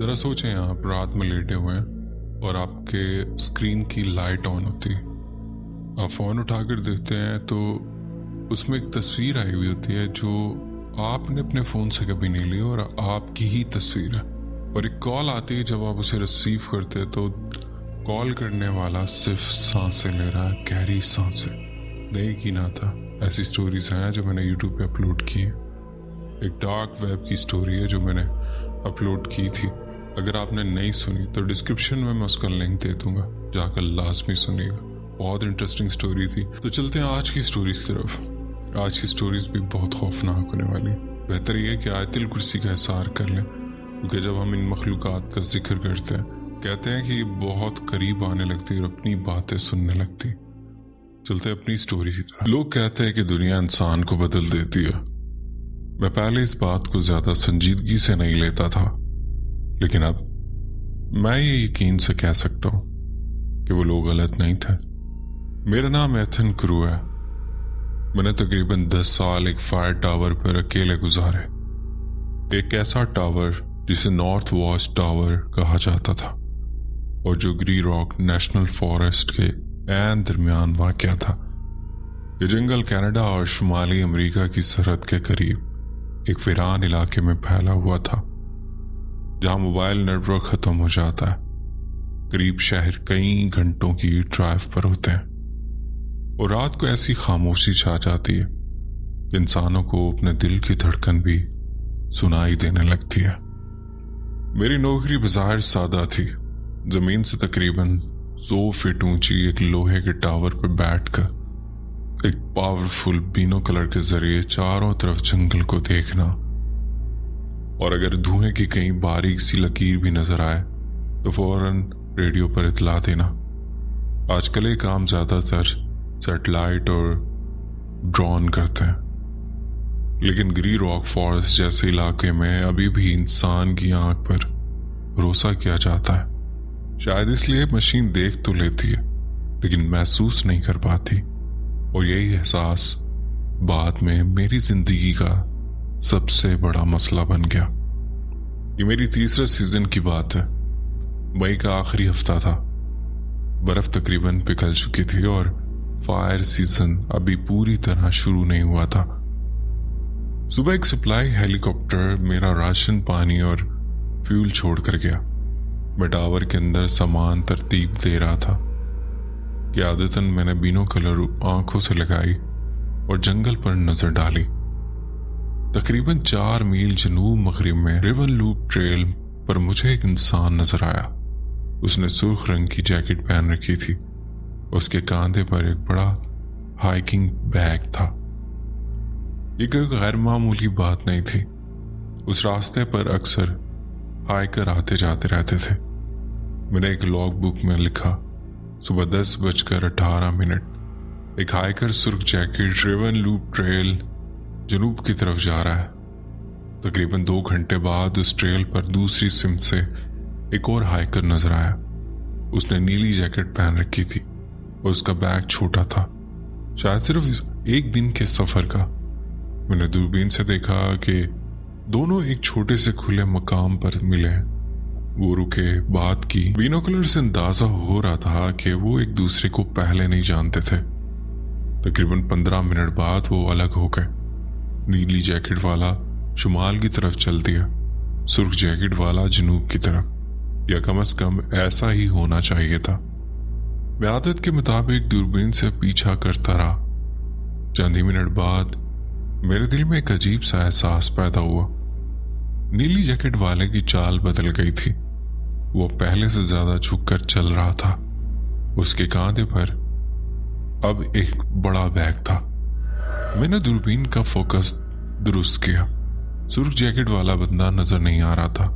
ذرا سوچیں آپ رات میں لیٹے ہوئے ہیں اور آپ کے اسکرین کی لائٹ آن ہوتی ہے. آپ فون اٹھا کر دیکھتے ہیں تو اس میں ایک تصویر آئی ہوئی ہوتی ہے جو آپ نے اپنے فون سے کبھی نہیں لی اور آپ کی ہی تصویر ہے. اور ایک کال آتی ہے. جب آپ اسے ریسیو کرتے ہیں تو کال کرنے والا صرف سانسیں لے رہا ہے, گہری سانسیں. نہیں کی نہ تھا. ایسی سٹوریز ہیں جو میں نے یوٹیوب پہ اپلوڈ کی ہیں. ایک ڈارک ویب کی سٹوری ہے جو میں نے اپلوڈ کی تھی. اگر آپ نے نہیں سنی تو ڈسکرپشن میں اس کا لنک دے دوں گا, جا کر لازمی سنیے گا. بہت انٹرسٹنگ سٹوری تھی. تو چلتے ہیں آج کی سٹوریز کی طرف. آج کی سٹوریز بھی بہت خوفناک ہونے والی. بہتر یہ ہے کہ آیت الکرسی کا احسار کر لیں, کیونکہ جب ہم ان مخلوقات کا ذکر کرتے ہیں کہتے ہیں کہ یہ بہت قریب آنے لگتی اور اپنی باتیں سننے لگتی. چلتے اپنی سٹوری کی طرف. لوگ کہتے ہیں کہ دنیا انسان کو بدل دیتی ہے. میں پہلے اس بات کو زیادہ سنجیدگی سے نہیں لیتا تھا, لیکن اب میں یہ یقین سے کہہ سکتا ہوں کہ وہ لوگ غلط نہیں تھے. میرا نام ایتھن کرو ہے. میں نے تقریباً 10 سال ایک فائر ٹاور پر اکیلے گزارے. ایک ایسا ٹاور جسے نارتھ واچ ٹاور کہا جاتا تھا اور جو گری راک نیشنل فارسٹ کے عین درمیان واقع تھا. یہ جنگل کینیڈا اور شمالی امریکہ کی سرحد کے قریب ایک ویران علاقے میں پھیلا ہوا تھا, جہاں موبائل نیٹ ورک ختم ہو جاتا ہے. قریب شہر کئی گھنٹوں کی ڈرائیو پر ہوتے ہیں اور رات کو ایسی خاموشی چھا جاتی ہے کہ انسانوں کو اپنے دل کی دھڑکن بھی سنائی دینے لگتی ہے. میری نوکری بظاہر سادہ تھی. زمین سے تقریباً 100 فٹ اونچی ایک لوہے کے ٹاور پر بیٹھ کر ایک پاورفل بینو کلر کے ذریعے چاروں طرف جنگل کو دیکھنا, اور اگر دھوئیں کی کہیں باریک سی لکیر بھی نظر آئے تو فوراً ریڈیو پر اطلاع دینا. آج کل یہ کام زیادہ تر سیٹلائٹ اور ڈرون کرتے ہیں, لیکن گری راک فارسٹ جیسے علاقے میں ابھی بھی انسان کی آنکھ پر بھروسہ کیا جاتا ہے. شاید اس لیے مشین دیکھ تو لیتی ہے لیکن محسوس نہیں کر پاتی, اور یہی احساس بعد میں میری زندگی کا سب سے بڑا مسئلہ بن گیا. یہ میری تیسرے سیزن کی بات ہے. مئی کا آخری ہفتہ تھا. برف تقریباً پگھل چکی تھی اور فائر سیزن ابھی پوری طرح شروع نہیں ہوا تھا. صبح ایک سپلائی ہیلی کاپٹر میرا راشن, پانی اور فیول چھوڑ کر گیا. میں ٹاور کے اندر سامان ترتیب دے رہا تھا کہ عادتاً میں نے بینو کلر آنکھوں سے لگائی اور جنگل پر نظر ڈالی. تقریباً 4 میل جنوب مغرب میں ریون لوپ ٹریل پر مجھے ایک انسان نظر آیا. اس نے سرخ رنگ کی جیکٹ پہن رکھی تھی. اس کے کاندھے پر ایک بڑا ہائیکنگ بیگ تھا. یہ کوئی غیر معمولی بات نہیں تھی. اس راستے پر اکثر ہائیکر آتے جاتے رہتے تھے. میں نے ایک لاگ بک میں لکھا, صبح 10:18 ایک ہائیکر سرخ جیکٹ ریون لوپ ٹریل جنوب کی طرف جا رہا ہے. تقریباً 2 گھنٹے بعد اس ٹریل پر دوسری سمت سے ایک اور ہائیکر نظر آیا. اس نے نیلی جیکٹ پہن رکھی تھی اور اس کا بیگ چھوٹا تھا, شاید صرف ایک دن کے سفر کا. میں نے دوربین سے دیکھا کہ دونوں ایک چھوٹے سے کھلے مقام پر ملے. وہ رکے, بات کی. بینوکولر سے اندازہ ہو رہا تھا کہ وہ ایک دوسرے کو پہلے نہیں جانتے تھے. تقریباً 15 منٹ بعد وہ الگ ہو گئے. نیلی جیکٹ والا شمال کی طرف چل دیا, سرخ جیکٹ والا جنوب کی طرف, یا کم از کم ایسا ہی ہونا چاہیے تھا. میں عادت کے مطابق دوربین سے پیچھا کرتا رہا. چند ہی منٹ بعد میرے دل میں ایک عجیب سا احساس پیدا ہوا. نیلی جیکٹ والے کی چال بدل گئی تھی. وہ پہلے سے زیادہ جھک کر چل رہا تھا. اس کے کاندھے پر اب ایک بڑا بیگ تھا. میں نے دوربین کا فوکس درست کیا. سرخ جیکٹ والا بندہ نظر نہیں آ رہا تھا.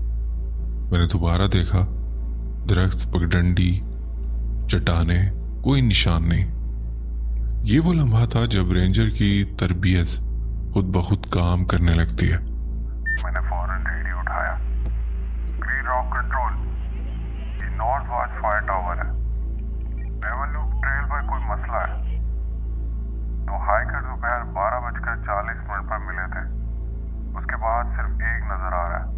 میں نے دوبارہ دیکھا. درخت, پگڈنڈی, چٹانیں, کوئی نشان نہیں. یہ وہ لمحہ تھا جب رینجر کی تربیت خود بخود کام کرنے لگتی ہے. میں نے فوراً ریڈیو اٹھایا. گرین راک کنٹرول, یہ نارتھ واچ فائر ٹاور ہے. ریون لوپ ٹریل پر کوئی مسئلہ ہے. تو ہائیکر دوپہر 12:40 پر ملے تھے. اس کے بعد صرف ایک نظر آ رہا ہے.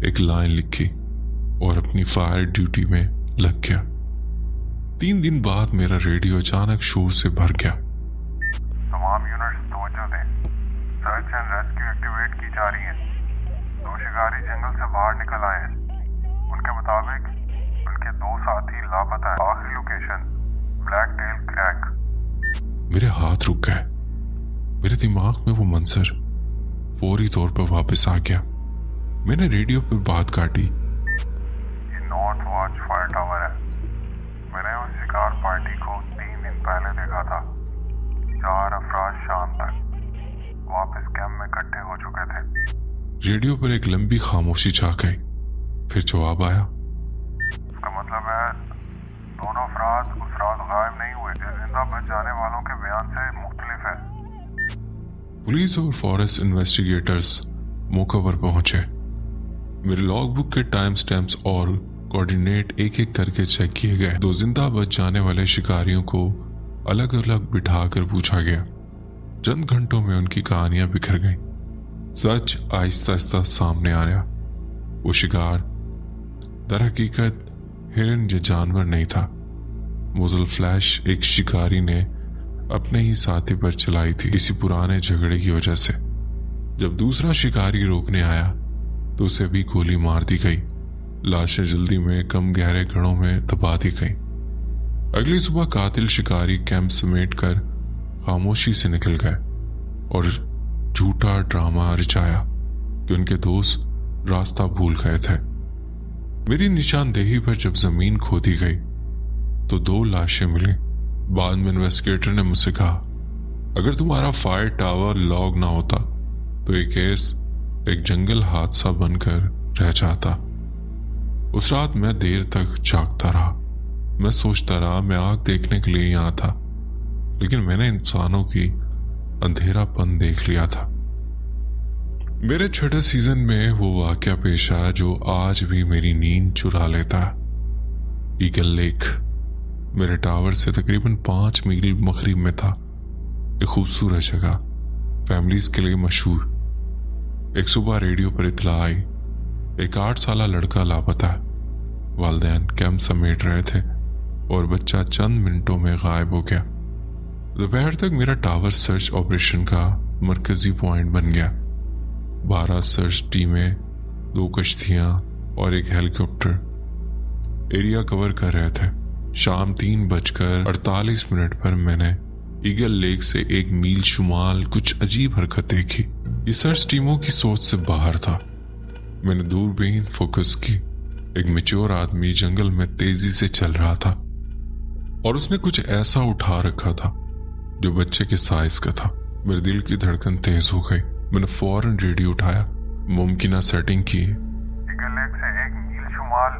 ایک لائن لکھی اور اپنی فائر ڈیوٹی میں لگ گیا۔ 3 دن بعد میرا ریڈیو اچانک شور سے بھر گیا۔ تمام یونٹس توجہ دیں، سرچ اینڈ ریسکیو ایکٹیویٹ کی جا رہی ہے۔ 2 شکاری جنگل سے باہر نکل آئے ہیں، ان کے مطابق ان کے 2 ساتھی لاپتہ ہیں۔ آخری لوکیشن بلیک ٹیل کریک۔ میرے ہاتھ رک گئے۔ میرے دماغ میں وہ منظر فوری طور پر واپس آ گیا۔ میں نے ریڈیو پہ بات کاٹی۔ یہ نارتھ واچ فائر ٹاور ہے، میں نے اس شکار پارٹی کو 3 دن پہلے دیکھا تھا۔ 4 افراد شام تک واپس کیمپ میں اکٹھے ہو چکے تھے۔ ریڈیو پر ایک لمبی خاموشی چھا گئی، پھر جواب آیا۔ اس کا مطلب ہے 2 افراد اس رات غائب نہیں ہوئے، جو زندہ بچ جانے والوں کے بیان سے مختلف ہے۔ پولیس اور فارسٹ انویسٹیگیٹرز موقع پر پہنچے۔ میرے لاگ بک کے ٹائم سٹیمپس اور کوارڈینیٹ ایک ایک کر کے چیک کیے گئے۔ 2 زندہ بچ جانے والے شکاریوں کو الگ الگ بٹھا کر پوچھا گیا۔ چند گھنٹوں میں ان کی کہانیاں بکھر گئیں۔ سچ آہستہ آہستہ سامنے آیا۔ وہ شکار در حقیقت ہرن یا جانور نہیں تھا۔ موزل فلیش ایک شکاری نے اپنے ہی ساتھی پر چلائی تھی، کسی پرانے جھگڑے کی وجہ سے۔ جب دوسرا شکاری روکنے آیا تو اسے بھی گولی مار دی گئی۔ لاشیں جلدی میں کم گہرے گڑھوں میں دبا دی گئیں۔ اگلی صبح قاتل شکاری کیمپ سمیٹ کر خاموشی سے نکل گئے اور جھوٹا ڈرامہ رچایا کہ ان کے دوست راستہ بھول گئے تھے۔ میری نشاندہی پر جب زمین کھودی گئی تو 2 لاشیں ملیں۔ بعد میں انویسٹیگیٹر نے مجھ سے کہا، اگر تمہارا فائر ٹاور لاگ نہ ہوتا تو یہ کیس ایک جنگل حادثہ بن کر رہ جاتا۔ اس رات میں دیر تک جاگتا رہا۔ میں سوچتا رہا میں آگ دیکھنے کے لیے یہاں تھا، لیکن میں نے انسانوں کی اندھیرا پن دیکھ لیا تھا۔ میرے چھٹے سیزن میں وہ واقعہ پیش آیا جو آج بھی میری نیند چرا لیتا ہے۔ ایگل لیک میرے ٹاور سے تقریباً 5 میل مغرب میں تھا۔ ایک خوبصورت جگہ، فیملیز کے لیے مشہور۔ ایک صبح ریڈیو پر اطلاع آئی، ایک 8 سالہ لڑکا لاپتہ ہے۔ والدین کیمپ سمیٹ رہے تھے اور بچہ چند منٹوں میں غائب ہو گیا۔ دوپہر تک میرا ٹاور سرچ آپریشن کا مرکزی پوائنٹ بن گیا۔ 12 سرچ ٹیمیں، 2 کشتیاں اور ایک ہیلی کاپٹر ایریا کور کر رہے تھے۔ شام 3:48 پر میں نے ایگل لیک سے 1 میل شمال کچھ عجیب حرکت دیکھی۔ یہ سرچ ٹیموں کی سوچ سے باہر تھا۔ میں نے دوربین فوکس کی۔ ایک میچور آدمی جنگل میں تیزی سے چل رہا تھا اور اس نے کچھ ایسا اٹھا رکھا تھا جو بچے کے سائز کا تھا۔ میرے دل کی دھڑکن تیز ہو گئی۔ میں نے فوراً ریڈیو اٹھایا، ممکنہ سیٹنگ کی۔ ایگل لیک سے 1 میل شمال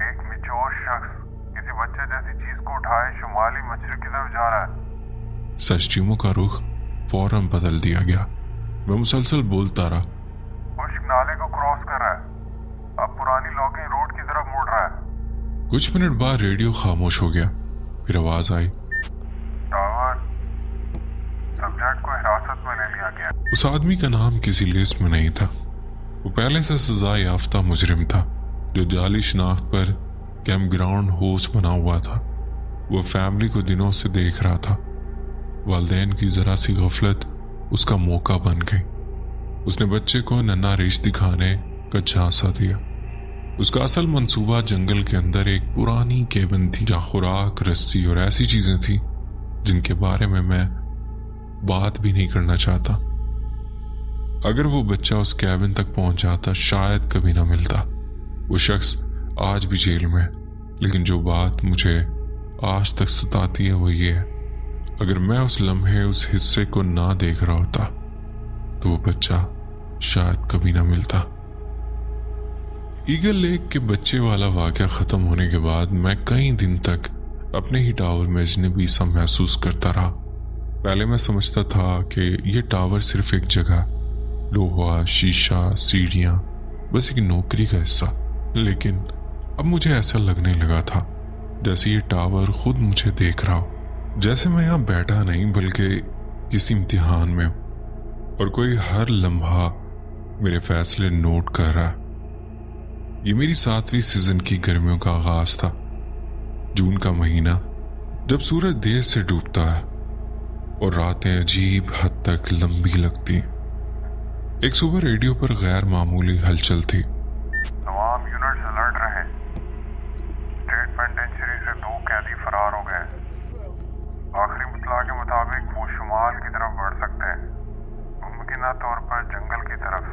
ایک میچور شخص کسی بچے جیسی چیز کو اٹھائے شمالی مشرق کی طرف جا رہا ہے۔ سرچ ٹیموں کا رخ فوراً بدل دیا گیا۔ میں مسلسل بولتا رہا، خشک نالے کو کراس کر رہا ہے، اب پرانی لاگنگ روڈ کی طرف مڑ رہا ہے۔ کچھ منٹ بعد ریڈیو خاموش ہو گیا، پھر آواز آئی، ٹاور سبجیکٹ کو حراست میں لے لیا گیا۔ اس آدمی کا نام کسی لسٹ میں نہیں تھا۔ وہ پہلے سے سزا یافتہ مجرم تھا جو جعلی شناخت پر کیمپ گراؤنڈ ہوسٹ بنا ہوا تھا۔ وہ فیملی کو دنوں سے دیکھ رہا تھا۔ والدین کی ذرا سی غفلت اس کا موقع بن گئی۔ اس نے بچے کو ننھا ریچھ دکھانے کا جھانسا دیا۔ اس کا اصل منصوبہ جنگل کے اندر ایک پرانی کیبن تھی جہاں خوراک، رسی اور ایسی چیزیں تھیں جن کے بارے میں بات بھی نہیں کرنا چاہتا۔ اگر وہ بچہ اس کیبن تک پہنچ جاتا شاید کبھی نہ ملتا۔ وہ شخص آج بھی جیل میں، لیکن جو بات مجھے آج تک ستاتی ہے وہ یہ ہے، اگر میں اس لمحے اس حصے کو نہ دیکھ رہا ہوتا تو وہ بچہ شاید کبھی نہ ملتا۔ ایگل لیک کے بچے والا واقعہ ختم ہونے کے بعد میں کئی دن تک اپنے ہی ٹاور میں اجنبی سا محسوس کرتا رہا۔ پہلے میں سمجھتا تھا کہ یہ ٹاور صرف ایک جگہ، لوہا، شیشہ، سیڑھیاں، بس ایک نوکری کا حصہ، لیکن اب مجھے ایسا لگنے لگا تھا جیسے یہ ٹاور خود مجھے دیکھ رہا ہو، جیسے میں یہاں بیٹھا نہیں بلکہ کسی امتحان میں ہوں اور کوئی ہر لمحہ میرے فیصلے نوٹ کر رہا ہے۔ یہ میری 7ویں سیزن کی گرمیوں کا آغاز تھا۔ جون کا مہینہ جب سورج دیر سے ڈوبتا ہے اور راتیں عجیب حد تک لمبی لگتی۔ ایک صبح ریڈیو پر غیر معمولی ہلچل تھی۔ تمام یونٹس الرٹ رہے، اسٹیٹ پینٹینچری سے 2 قیدی فرار ہو گئے۔ آخری اطلاع کے مطابق وہ شمال کی طرف بڑھ سکتے ہیں، ممکنہ طور پر جنگل کی طرف۔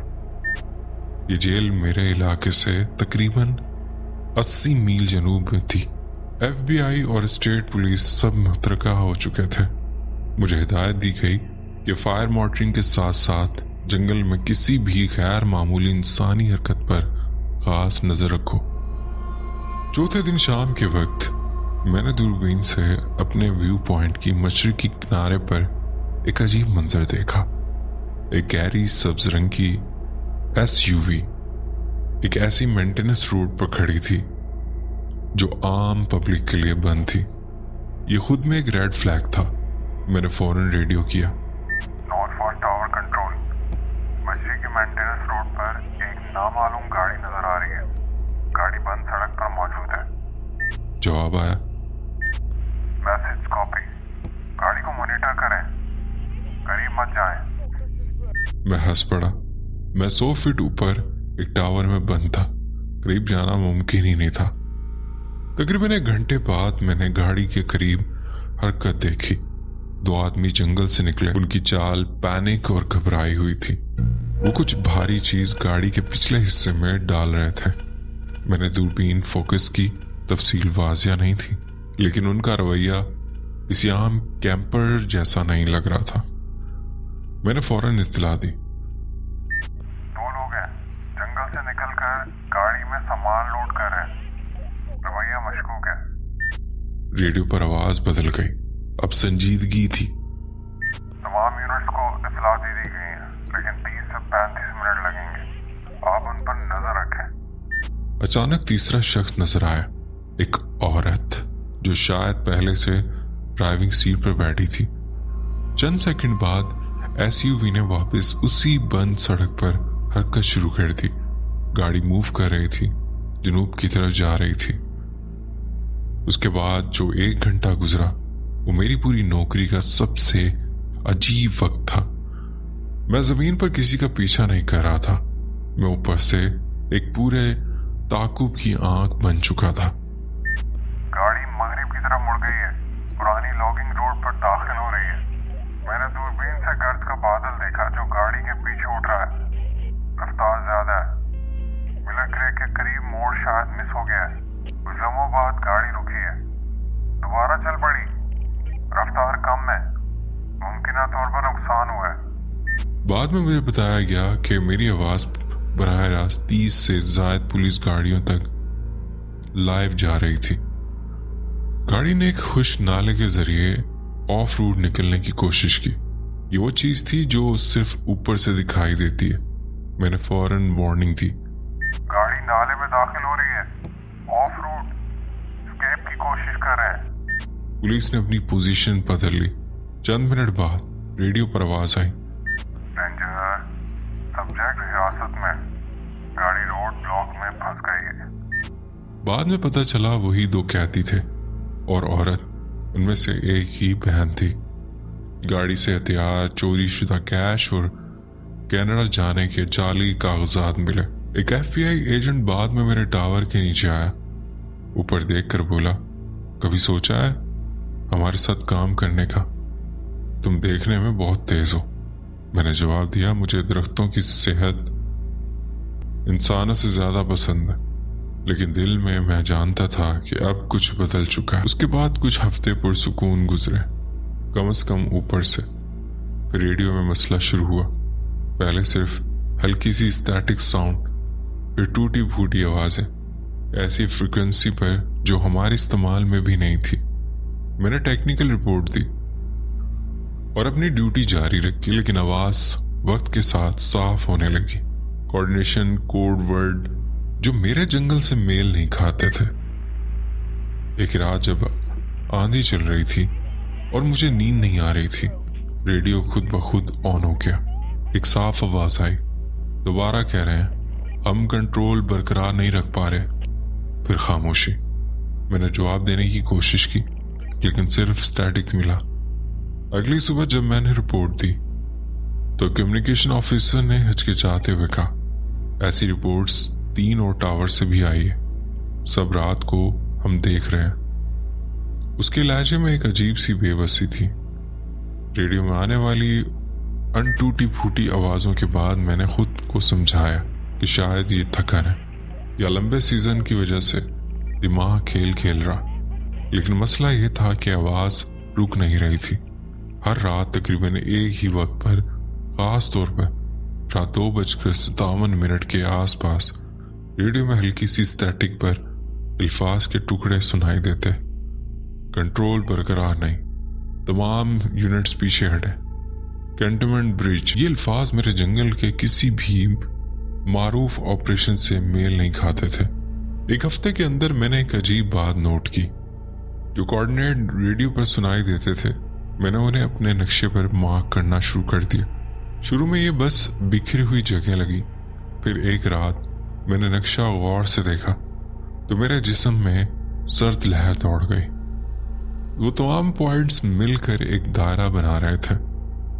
یہ جیل میرے علاقے سے تقریباً 80 میل جنوب میں تھی۔ ایف بی آئی اور اسٹیٹ پولیس سب متحرکہ ہو چکے تھے۔ مجھے ہدایت دی گئی کہ فائر مانیٹرنگ کے ساتھ ساتھ جنگل میں کسی بھی غیر معمولی انسانی حرکت پر خاص نظر رکھو۔ چوتھے دن شام کے وقت میں نے دوربین سے اپنے ویو پوائنٹ کی مشرقی کنارے پر ایک عجیب منظر دیکھا۔ ایک گہری سبز رنگ کی ایس یو وی ایک ایسی مینٹیننس روڈ پر کھڑی تھی جو عام پبلک کے لیے بند تھی۔ یہ خود میں ایک ریڈ فلیگ تھا۔ میں نے فوراً ریڈیو کیا۔ نارتھ فال ٹاور کنٹرول، مشرقی مینٹیننس روڈ پر ایک نامعلوم گاڑی نظر آ رہی ہے۔ گاڑی بند سڑک پر موجود ہے۔ جواب آیا، میسج کاپی، گاڑی کو مانیٹر کریں، قریب مت جائیں۔ میں ہنس پڑا۔ میں 100 فٹ اوپر ایک ٹاور میں بند تھا، قریب جانا ممکن ہی نہیں تھا۔ تقریباً 1 گھنٹے بعد میں نے گاڑی کے قریب حرکت دیکھی۔ 2 آدمی جنگل سے نکلے، ان کی چال پینک اور گھبرائی ہوئی تھی۔ وہ کچھ بھاری چیز گاڑی کے پچھلے حصے میں ڈال رہے تھے۔ میں نے دوربین فوکس کی، تفصیل واضح نہیں تھی، لیکن ان کا رویہ کسی عام کیمپر جیسا نہیں لگ رہا تھا۔ میں نے فوراً اطلاع دی۔ 2 لوگ ہیں، جنگل سے نکل کر گاڑی میں سامان لوڈ کر رہے ہیں، رویہ مشکوک ہے۔ ریڈیو پر آواز بدل گئی، اب سنجیدگی تھی۔ تمام یونٹس کو اطلاع دے دی گئی ہے، لیکن 30 سے 35 منٹ لگیں گے، آپ ان پر نظر رکھیں۔ اچانک تیسرا شخص نظر آیا، ایک عورت جو شاید پہلے سے ڈرائیونگ سیٹ پر بیٹھی تھی۔ چند سیکنڈ بعد ایس یو وی نے واپس اسی بند سڑک پر حرکت شروع کر دی۔ گاڑی موو کر رہی تھی، جنوب کی طرف جا رہی تھی۔ اس کے بعد جو 1 گھنٹہ گزرا وہ میری پوری نوکری کا سب سے عجیب وقت تھا۔ میں زمین پر کسی کا پیچھا نہیں کر رہا تھا، میں اوپر سے ایک پورے تعاقب کی آنکھ بن چکا تھا۔ گاڑی مغرب کی طرف مڑ گئی ہے، پرانی لاگنگ روڈ پر داخل ہو رہی ہے۔ میں نے دوربین سے گرد کا بادل دیکھا جو گاڑی کے پیچھے اٹھ رہا ہے۔ رفتار زیادہ ہے، ملک گرے کے قریب موڑ شاید مس ہو گیا ہے۔ کچھ لمحوں بعد گاڑی رکی ہے، دوبارہ چل پڑی، رفتار کم ہے، ممکنہ طور پر نقصان ہوا ہے۔ بعد میں مجھے بتایا گیا کہ میری آواز براہ راست 30 سے زائد پولیس گاڑیوں تک لائیو جا رہی تھی۔ گاڑی نے ایک خشک نالے کے ذریعے آف روڈ نکلنے کی کوشش کی۔ یہ وہ چیز تھی جو صرف اوپر سے دکھائی دیتی ہے۔ میں نے فوراً وارننگ دی۔ گاڑی نالے میں داخل ہو رہی ہے، آف روڈ، اسکیپ کی کوشش کر رہے ہیں۔ پولیس نے اپنی پوزیشن بدل لی۔ چند منٹ بعد ریڈیو پر آواز آئی، رینجر، سبجیکٹ حراست میں، گاڑی روڈ بلاک میں پھنس گئی ہے۔ بعد میں پتہ چلا وہی 2 قیدی تھے اور عورت، ان میں سے ایک ہی بہن تھی۔ گاڑی سے ہتھیار، چوری شدہ کیش اور کینیڈا جانے کے جعلی کاغذات ملے۔ ایک ایف بی آئی ایجنٹ بعد میں میرے ٹاور کے نیچے آیا، اوپر دیکھ کر بولا، کبھی سوچا ہے ہمارے ساتھ کام کرنے کا؟ تم دیکھنے میں بہت تیز ہو۔ میں نے جواب دیا، مجھے درختوں کی صحت انسانوں سے زیادہ پسند ہے، لیکن دل میں جانتا تھا کہ اب کچھ بدل چکا ہے۔ اس کے بعد کچھ ہفتے پرسکون گزرے، کم از کم اوپر سے۔ پھر ریڈیو میں مسئلہ شروع ہوا۔ پہلے صرف ہلکی سی اسٹیٹک ساؤنڈ، پھر ٹوٹی پھوٹی آوازیں، ایسی فریکوینسی پر جو ہمارے استعمال میں بھی نہیں تھی۔ میں نے ٹیکنیکل رپورٹ دی اور اپنی ڈیوٹی جاری رکھی، لیکن آواز وقت کے ساتھ صاف ہونے لگی۔ کوارڈینیشن، کوڈ ورڈ جو میرے جنگل سے میل نہیں کھاتے تھے۔ ایک رات جب آندھی چل رہی تھی اور مجھے نیند نہیں آ رہی تھی، ریڈیو خود بخود آن ہو گیا۔ ایک صاف آواز آئی، دوبارہ کہہ رہے ہیں ہم کنٹرول برقرار نہیں رکھ پا رہے۔ پھر خاموشی۔ میں نے جواب دینے کی کوشش کی لیکن صرف اسٹیٹک ملا۔ اگلی صبح جب میں نے رپورٹ دی تو کمیونیکیشن آفیسر نے ہچکچاتے ہوئے کہا، ایسی رپورٹس 3 اور ٹاور سے بھی آئی ہے، سب رات کو ہم دیکھ رہے ہیں۔ اس کے لہجے میں ایک عجیب سی بے بسی تھی۔ ریڈیو میں آنے والی ان ٹوٹی پھوٹی آوازوں کے بعد میں نے خود کو سمجھایا کہ شاید یہ تھکن ہے یا لمبے سیزن کی وجہ سے دماغ کھیل رہا، لیکن مسئلہ یہ تھا کہ آواز رک نہیں رہی تھی۔ ہر رات تقریباً ایک ہی وقت پر، خاص طور پر رات 2:57 کے آس پاس، ریڈیو میں ہلکی سی اسٹیٹک پر الفاظ کے ٹکڑے سنائی دیتے، کنٹرول برقرار نہیں، تمام یونٹس پیچھے ہٹے، کینٹونمنٹ برج۔ یہ الفاظ میرے جنگل کے کسی بھی معروف آپریشن سے میل نہیں کھاتے تھے۔ ایک ہفتے کے اندر میں نے ایک عجیب بات نوٹ کی، جو کوآرڈینیٹ ریڈیو پر سنائی دیتے تھے میں نے انہیں اپنے نقشے پر مارک کرنا شروع کر دیا۔ شروع میں یہ بس بکھری ہوئی جگہ لگی، پھر ایک رات میں نے نقشہ غور سے دیکھا تو میرے جسم میں سرد لہر دوڑ گئی۔ وہ تمام پوائنٹس مل کر ایک دائرہ بنا رہے تھے،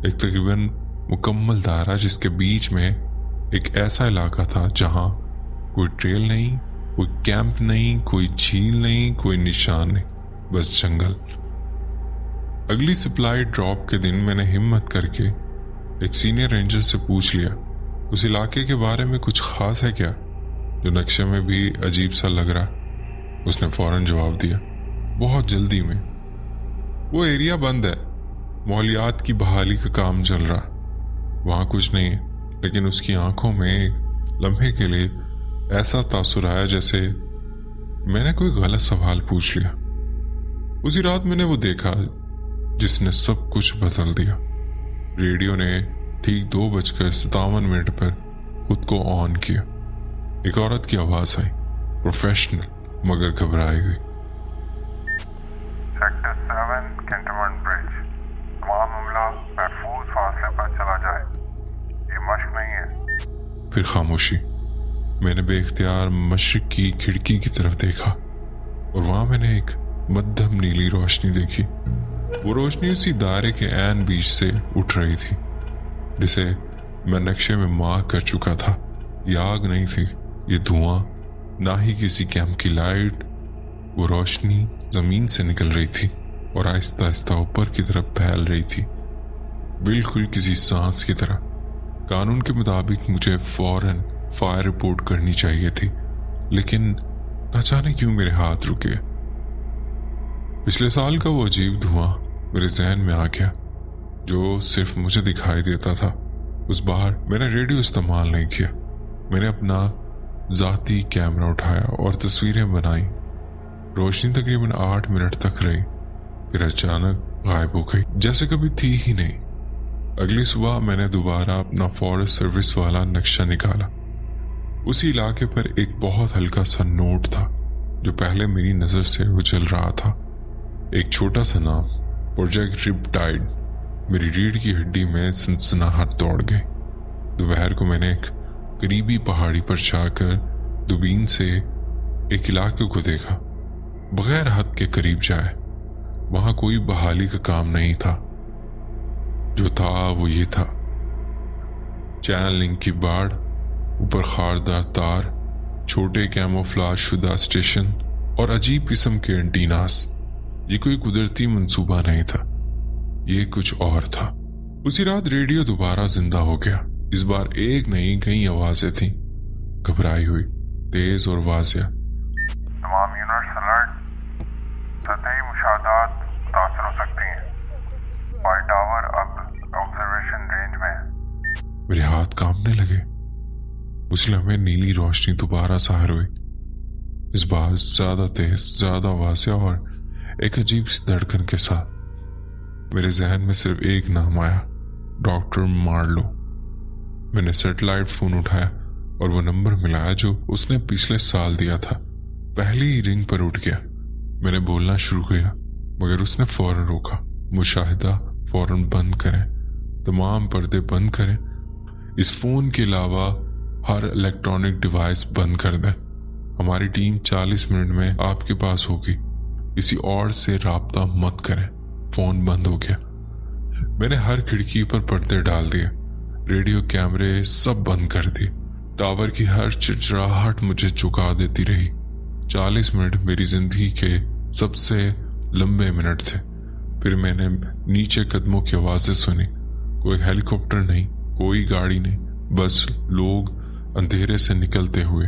ایک تقریباً مکمل دائرہ جس کے بیچ میں ایک ایسا علاقہ تھا جہاں کوئی ٹریل نہیں، کوئی کیمپ نہیں، کوئی جھیل نہیں، کوئی نشان نہیں، بس جنگل۔ اگلی سپلائی ڈراپ کے دن میں نے ہمت کر کے ایک سینئر رینجر سے پوچھ لیا، اس علاقے کے بارے میں کچھ خاص ہے کیا جو نقشے میں بھی عجیب سا لگ رہا؟ اس نے فوراً جواب دیا، بہت جلدی میں، وہ ایریا بند ہے، ماحولیات کی بحالی کا کام چل رہا، وہاں کچھ نہیں ہے۔ لیکن اس کی آنکھوں میں ایک لمحے کے لیے ایسا تاثر آیا جیسے میں نے کوئی غلط سوال پوچھ لیا۔ اسی رات میں نے وہ دیکھا جس نے سب کچھ بدل دیا۔ ریڈیو نے ٹھیک 2:57 پر خود کو آن کیا۔ ایک عورت کی آواز آئی، پروفیشنل مگر گھبرائی ہوئی، سیکٹر 7 کینٹونمنٹ برج، تمام عملہ محفوظ فاصلے پر چلا جائے، یہ مشق نہیں ہے۔ پھر خاموشی۔ میں نے بے اختیار مشرق کی کھڑکی کی طرف دیکھا اور وہاں میں نے ایک مدھم نیلی روشنی دیکھی۔ وہ روشنی اسی دائرے کے عین بیچ سے اٹھ رہی تھی جسے میں نقشے میں مارک کر چکا تھا۔ یہ آگ نہیں تھی، یہ دھواں، نہ ہی کسی کیمپ کی لائٹ۔ وہ روشنی زمین سے نکل رہی تھی اور آہستہ آہستہ اوپر کی طرف پھیل رہی تھی، بالکل کسی سانس کی طرح۔ قانون کے مطابق مجھے فوراً فائر رپورٹ کرنی چاہیے تھی، لیکن نہ جانے کیوں میرے ہاتھ رکے۔ پچھلے سال کا وہ عجیب دھواں میرے ذہن میں آ گیا جو صرف مجھے دکھائی دیتا تھا۔ اس بار میں نے ریڈیو استعمال نہیں کیا، میں نے اپنا ذاتی کیمرہ اٹھایا اور تصویریں بنائیں۔ روشنی تقریباً 8 منٹ تک رہی، پھر اچانک غائب ہو گئی جیسے کبھی تھی ہی نہیں۔ اگلی صبح میں نے دوبارہ اپنا فارسٹ سروس والا نقشہ نکالا۔ اسی علاقے پر ایک بہت ہلکا سا نوٹ تھا جو پہلے میری نظر سے اچھل رہا تھا، ایک چھوٹا سا نام، پروجیکٹ رپ ٹائیڈ۔ میری ریڑھ کی ہڈی میں سنسناہٹ دوڑ گئی۔ دوپہر کو میں نے ایک قریبی پہاڑی پر جا کر دوربین سے ایک علاقے کو دیکھا، بغیر حد کے قریب جائے۔ وہاں کوئی بحالی کا کام نہیں تھا، جو تھا وہ یہ تھا، چینل لنک کی باڑ، اوپر خاردار تار، چھوٹے کیموفلاج شدہ اسٹیشن اور عجیب قسم کے اینٹیناس۔ یہ کوئی قدرتی منصوبہ نہیں تھا، یہ کچھ اور تھا۔ اسی رات ریڈیو دوبارہ زندہ ہو گیا۔ اس بار ایک نہیں کئی آوازیں تھیں، گھبرائی ہوئی، تیز اور واضح۔ تمام یونٹس الرٹ، سطحی مشاہدات متاثر ہو سکتی ہیں، فائر ٹاور اب آبزرویشن رینج میں ہے۔ میرے ہاتھ کانپنے لگے۔ اس لمحے نیلی روشنی دوبارہ ظاہر ہوئی، اس بار زیادہ تیز، زیادہ واضح اور ایک عجیب سی دھڑکن کے ساتھ۔ میرے ذہن میں صرف ایک نام آیا، ڈاکٹر مارلو۔ میں نے سیٹلائٹ فون اٹھایا اور وہ نمبر ملایا جو اس نے پچھلے سال دیا تھا۔ پہلی ہی رنگ پر اٹھ گیا۔ میں نے بولنا شروع کیا مگر اس نے فوراً روکا، مشاہدہ فوراً بند کریں، تمام پردے بند کریں، اس فون کے علاوہ ہر الیکٹرانک ڈیوائس بند کر دیں. ہماری ٹیم 40 منٹ میں آپ کے پاس ہوگی. کسی اور سے رابطہ مت کریں. فون بند ہو گیا. میں نے ہر کھڑکی پر پردے ڈال دیے. ریڈیو کیمرے سب بند کر دیے. ٹاور کی ہر چرچراہٹ مجھے چکا دیتی رہی. 40 منٹ میری زندگی کے سب سے لمبے منٹ تھے. پھر میں نے نیچے قدموں کی آوازیں سنی. کوئی ہیلی کاپٹر نہیں, کوئی گاڑی نہیں, بس لوگ اندھیرے سے نکلتے ہوئے.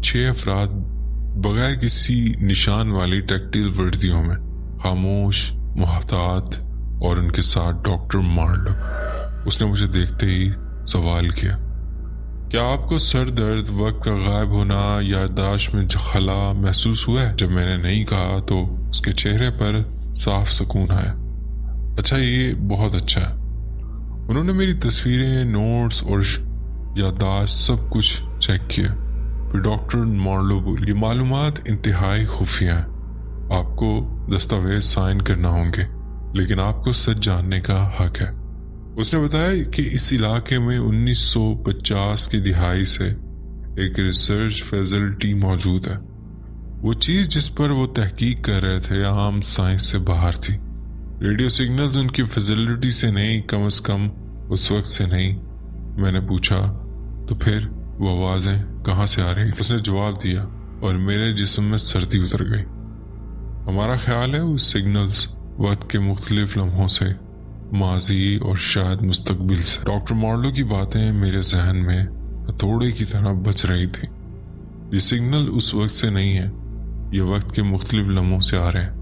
6 افراد بغیر کسی نشان والی ٹیکٹیل وردیوں میں, خاموش, محتاط, اور ان کے ساتھ ڈاکٹر مارلو. اس نے مجھے دیکھتے ہی سوال کیا, کیا آپ کو سر درد, وقت کا غائب ہونا, یادداشت میں خلا محسوس ہوا ہے؟ جب میں نے نہیں کہا تو اس کے چہرے پر صاف سکون آیا. اچھا, یہ بہت اچھا ہے. انہوں نے میری تصویریں, نوٹس اور یادداشت سب کچھ چیک کیا. پھر ڈاکٹر مارلو بولی, یہ معلومات انتہائی خفیہ ہیں. آپ کو دستاویز سائن کرنا ہوں گے, لیکن آپ کو سچ جاننے کا حق ہے. اس نے بتایا کہ اس علاقے میں 1950 کی دہائی سے ایک ریسرچ فیسلٹی موجود ہے. وہ چیز جس پر وہ تحقیق کر رہے تھے عام سائنس سے باہر تھی. ریڈیو سگنلز ان کی فیسلٹی سے نہیں, کم از کم اس وقت سے نہیں. میں نے پوچھا, تو پھر وہ آوازیں کہاں سے آ رہی تھی؟ اس نے جواب دیا اور میرے جسم میں سردی اتر گئی. ہمارا خیال ہے وہ سگنلز وقت کے مختلف لمحوں سے, ماضی اور شاید مستقبل سے. ڈاکٹر مارلو کی باتیں میرے ذہن میں ہتھوڑے کی طرح بچ رہی تھی. یہ سگنل اس وقت سے نہیں ہے, یہ وقت کے مختلف لمحوں سے آ رہے ہیں.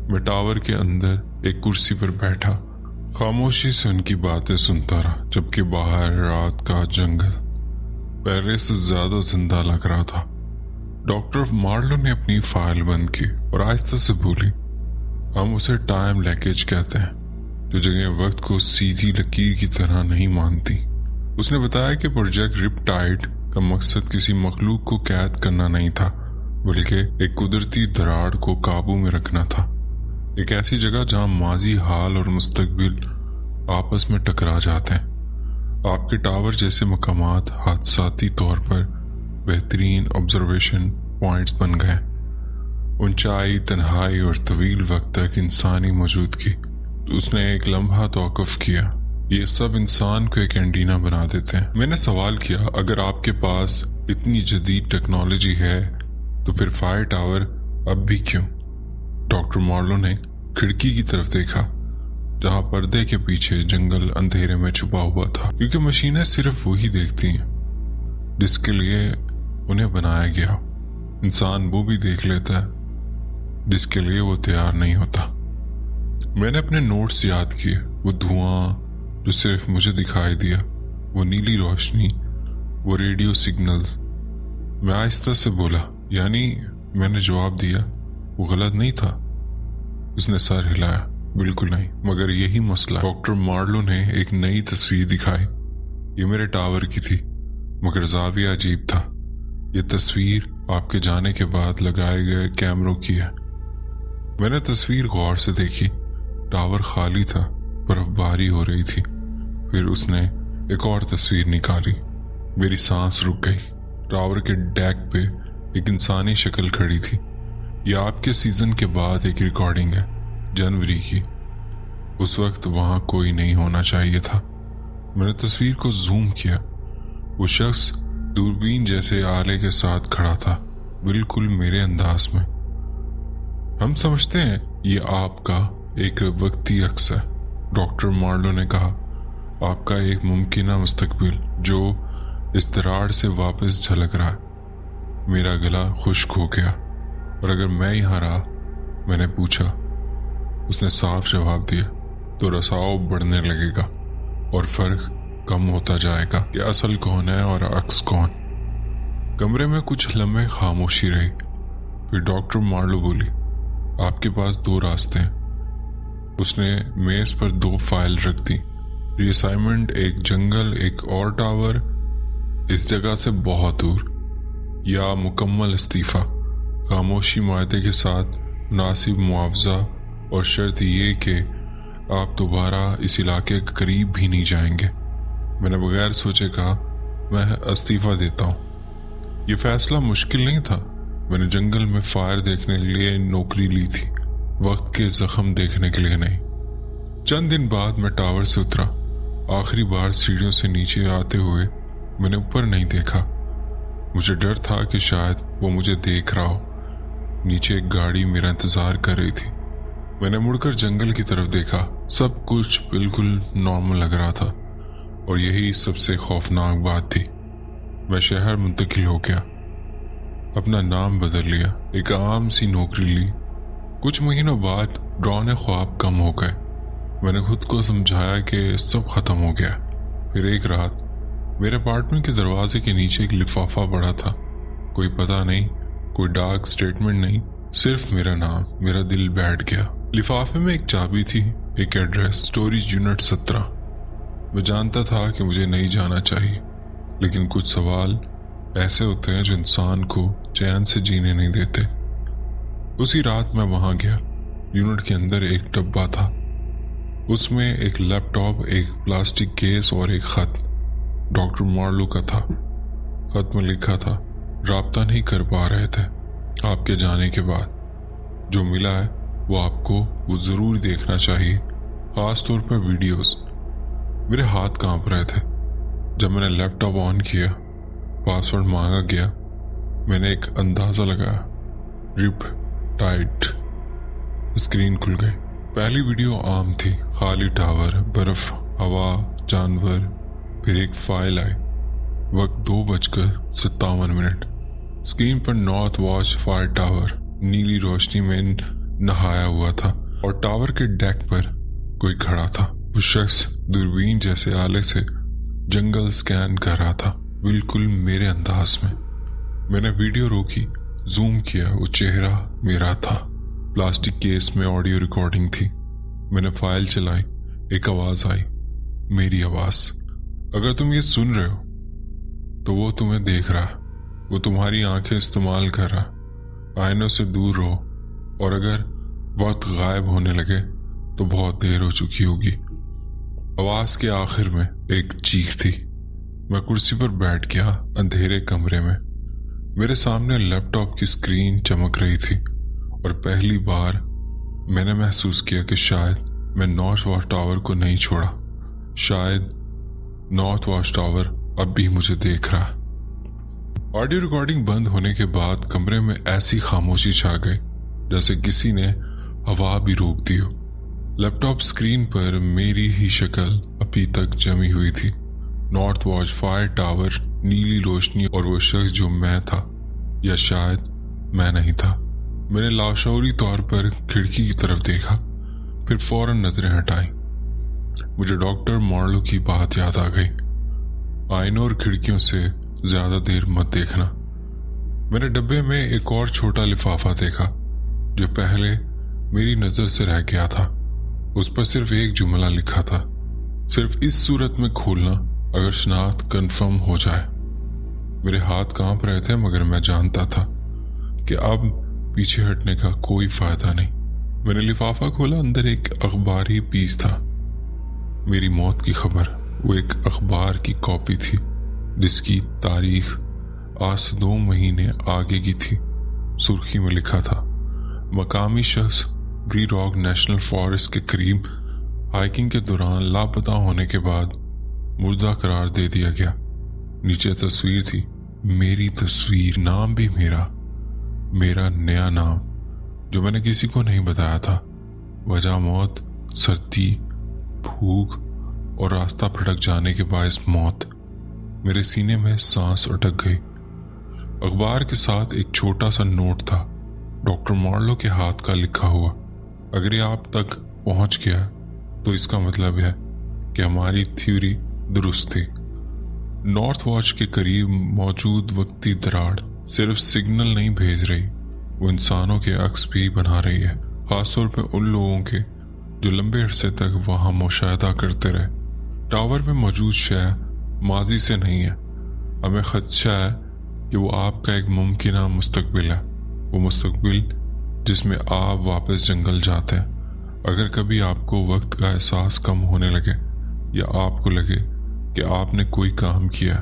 میں ٹاور کے اندر ایک کرسی پر بیٹھا خاموشی سے ان کی باتیں سنتا رہا, جبکہ باہر رات کا جنگل پہلے سے زیادہ زندہ لگ رہا تھا. ڈاکٹر مارلو نے اپنی فائل بند کی اور آہستہ سے بولی, ہم اسے ٹائم لیکیج کہتے ہیں, جو جگہ وقت کو سیدھی لکیر کی طرح نہیں مانتی. اس نے بتایا کہ پروجیکٹ رپ ٹائڈ کا مقصد کسی مخلوق کو قید کرنا نہیں تھا, بلکہ ایک قدرتی دراڑ کو قابو میں رکھنا تھا. ایک ایسی جگہ جہاں ماضی, حال اور مستقبل آپس میں ٹکرا جاتے ہیں. آپ کے ٹاور جیسے مقامات حادثاتی طور پر بہترین آبزرویشن پوائنٹس بن گئے. اونچائی, تنہائی اور طویل وقت تک انسانی موجودگی. اس نے ایک لمحہ توقف کیا. یہ سب انسان کو ایک اینٹینا بنا دیتے ہیں. میں نے سوال کیا, اگر آپ کے پاس اتنی جدید ٹیکنالوجی ہے تو پھر فائر ٹاور اب بھی کیوں؟ ڈاکٹر مارلو نے کھڑکی کی طرف دیکھا, جہاں پردے کے پیچھے جنگل اندھیرے میں چھپا ہوا تھا. کیونکہ مشینیں صرف وہی دیکھتی ہیں جس کے لیے انہیں بنایا گیا. انسان وہ بھی دیکھ لیتا ہے جس کے لیے وہ تیار نہیں ہوتا. میں نے اپنے نوٹس یاد کیے. وہ دھواں جو صرف مجھے دکھائی دیا, وہ نیلی روشنی, وہ ریڈیو سگنلز. میں آہستہ سے بولا, یعنی میں نے جواب دیا, وہ غلط نہیں تھا. اس نے سر ہلایا, بالکل نہیں, مگر یہی مسئلہ. ڈاکٹر مارلو نے ایک نئی تصویر دکھائی. یہ میرے ٹاور کی تھی, مگر زاویہ عجیب تھا. یہ تصویر آپ کے جانے کے بعد لگائے گئے کیمروں کی ہے. میں نے تصویر غور سے دیکھی. ٹاور خالی تھا, برف باری ہو رہی تھی. پھر اس نے ایک اور تصویر نکالی. میری سانس رک گئی. ٹاور کے ڈیک پہ ایک انسانی شکل کھڑی تھی. یہ آپ کے سیزن کے بعد ایک ریکارڈنگ ہے, جنوری کی. اس وقت وہاں کوئی نہیں ہونا چاہیے تھا. میں نے تصویر کو زوم کیا. وہ شخص دوربین جیسے آلے کے ساتھ کھڑا تھا, بالکل میرے انداز میں. ہم سمجھتے ہیں یہ آپ کا ایک وقتی عکس ہے, ڈاکٹر مارلو نے کہا. آپ کا ایک ممکنہ مستقبل جو اس دراڑ سے واپس جھلک رہا ہے. میرا گلا خشک ہو گیا. اور اگر میں یہاں رہا, میں نے پوچھا. اس نے صاف جواب دیا, تو رساؤ بڑھنے لگے گا اور فرق کم ہوتا جائے گا کہ اصل کون ہے اور عکس کون. کمرے میں کچھ لمحے خاموشی رہی. پھر ڈاکٹر مارلو بولی, آپ کے پاس 2 راستے ہیں. اس نے میز پر 2 فائل رکھ دی. ری اسائنمنٹ, ایک جنگل, ایک اور ٹاور اس جگہ سے بہت دور, یا مکمل استعفیٰ, خاموشی, معاہدے کے ساتھ مناسب معاوضہ, اور شرط یہ کہ آپ دوبارہ اس علاقے کے قریب بھی نہیں جائیں گے. میں نے بغیر سوچے کہا, میں استعفیٰ دیتا ہوں۔ یہ فیصلہ مشکل نہیں تھا۔ میں نے جنگل میں فائر دیکھنے کے لیے نوکری لی تھی، وقت کے زخم دیکھنے کے لیے نہیں۔ چند دن بعد میں ٹاور سے اترا۔ آخری بار سیڑھیوں سے نیچے آتے ہوئے میں نے اوپر نہیں دیکھا۔ مجھے ڈر تھا کہ شاید وہ مجھے دیکھ رہا ہو۔ نیچے ایک گاڑی میرا انتظار کر رہی تھی۔ میں نے مڑ کر جنگل کی طرف دیکھا۔ سب کچھ بالکل نارمل لگ رہا تھا، اور یہی سب سے خوفناک بات تھی۔ میں شہر منتقل ہو گیا، اپنا نام بدل لیا، ایک عام سی نوکری لی۔ کچھ مہینوں بعد ڈرانے خواب کم ہو گئے۔ میں نے خود کو سمجھایا کہ سب ختم ہو گیا۔ پھر ایک رات میرے اپارٹمنٹ کے دروازے کے نیچے ایک لفافہ پڑا تھا۔ کوئی پتہ نہیں، کوئی ڈاک سٹیٹمنٹ نہیں، صرف میرا نام۔ میرا دل بیٹھ گیا۔ لفافے میں ایک چابی تھی، ایک ایڈریس، اسٹوریج یونٹ 17۔ میں جانتا تھا کہ مجھے نہیں جانا چاہیے، لیکن کچھ سوال ایسے ہوتے ہیں جو انسان کو چین سے جینے نہیں دیتے۔ اسی رات میں وہاں گیا۔ یونٹ کے اندر ایک ڈبہ تھا، اس میں ایک لیپ ٹاپ، ایک پلاسٹک کیس اور ایک خط ڈاکٹر مارلو کا تھا۔ خط میں لکھا تھا، رابطہ نہیں کر پا رہے تھے آپ کے جانے کے بعد، جو ملا ہے وہ آپ کو وہ ضرور دیکھنا چاہیے، خاص طور پر ویڈیوز۔ میرے ہاتھ کانپ رہے تھے۔ جب میں نے لیپ ٹاپ آن کیا، پاسورڈ مانگا گیا۔ میں نے ایک اندازہ لگایا، رپ ٹائٹ۔ اسکرین کھل گئی۔ پہلی ویڈیو عام تھی، خالی ٹاور، برف، ہوا، جانور۔ پھر ایک فائل آئی، وقت 2:57۔ اسکرین پر نارتھ واچ فائر ٹاور نیلی روشنی میں نہایا ہوا تھا، اور ٹاور کے ڈیک پر کوئی کھڑا تھا۔ وہ شخص دوربین جیسے آلے سے جنگل سکین کر رہا تھا، بالکل میرے انداز میں۔ میں نے ویڈیو روکی، زوم کیا، وہ چہرہ میرا تھا۔ پلاسٹک کیس میں آڈیو ریکارڈنگ تھی۔ میں نے فائل چلائی، ایک آواز آئی، میری آواز، اگر تم یہ سن رہے ہو تو وہ تمہیں دیکھ رہا ہے، وہ تمہاری آنکھیں استعمال کر رہا۔ آئینوں سے دور رہو، اور اگر وقت غائب ہونے لگے تو بہت دیر ہو چکی ہوگی۔ آواز کے آخر میں ایک چیخ تھی۔ میں کرسی پر بیٹھ گیا، اندھیرے کمرے میں۔ میرے سامنے لیپ ٹاپ کی اسکرین چمک رہی تھی، اور پہلی بار میں نے محسوس کیا کہ شاید میں نارتھ واچ ٹاور کو نہیں چھوڑا، شاید نارتھ واچ ٹاور اب بھی مجھے دیکھ رہا۔ آڈیو ریکارڈنگ بند ہونے کے بعد کمرے میں ایسی خاموشی چھا گئی جیسے کسی نے ہوا بھی روک دی ہو۔ لیپ ٹاپ اسکرین پر میری ہی شکل ابھی تک جمی ہوئی تھی، نارتھ واچ فائر ٹاور، نیلی روشنی، اور وہ شخص جو میں تھا، یا شاید میں نہیں تھا۔ میں نے لاشعوری طور پر کھڑکی کی طرف دیکھا، پھر فوراً نظریں ہٹائیں۔ مجھے ڈاکٹر مارلو کی بات یاد آ گئی، آئینوں اور کھڑکیوں سے زیادہ دیر مت دیکھنا۔ میں نے ڈبے میں ایک اور چھوٹا لفافہ دیکھا جو پہلے میری نظر سے رہ گیا تھا۔ اس پر صرف ایک جملہ لکھا تھا، صرف اس صورت میں کھولنا اگر شناخت کنفرم ہو جائے۔ میرے ہاتھ کانپ رہے تھے، مگر میں جانتا تھا کہ اب پیچھے ہٹنے کا کوئی فائدہ نہیں۔ میں نے لفافہ کھولا، اندر ایک اخباری پیس تھا، میری موت کی خبر۔ وہ ایک اخبار کی کاپی تھی جس کی تاریخ آج سے 2 مہینے آگے کی تھی۔ سرخی میں لکھا تھا، مقامی شخص گری راک نیشنل فارسٹ کے قریب ہائیکنگ کے دوران لاپتہ ہونے کے بعد مردہ قرار دے دیا گیا۔ نیچے تصویر تھی، میری تصویر، نام بھی میرا نیا نام جو میں نے کسی کو نہیں بتایا تھا۔ وجہ موت، سردی، بھوک اور راستہ بھٹک جانے کے باعث موت۔ میرے سینے میں سانس اٹک گئی۔ اخبار کے ساتھ ایک چھوٹا سا نوٹ تھا، ڈاکٹر مارلو کے ہاتھ کا لکھا ہوا۔ اگر یہ آپ تک پہنچ گیا تو اس کا مطلب ہے کہ ہماری تھیوری درست تھی۔ نارتھ واچ کے قریب موجود وقتی دراڑ صرف سگنل نہیں بھیج رہی، وہ انسانوں کے عکس بھی بنا رہی ہے، خاص طور پہ ان لوگوں کے جو لمبے عرصے تک وہاں مشاہدہ کرتے رہے۔ ٹاور میں موجود شے ماضی سے نہیں ہے، ہمیں خدشہ ہے کہ وہ آپ کا ایک ممکنہ مستقبل ہے، وہ مستقبل جس میں آپ واپس جنگل جاتے ہیں۔ اگر کبھی آپ کو وقت کا احساس کم ہونے لگے، یا آپ کو لگے کہ آپ نے کوئی کام کیا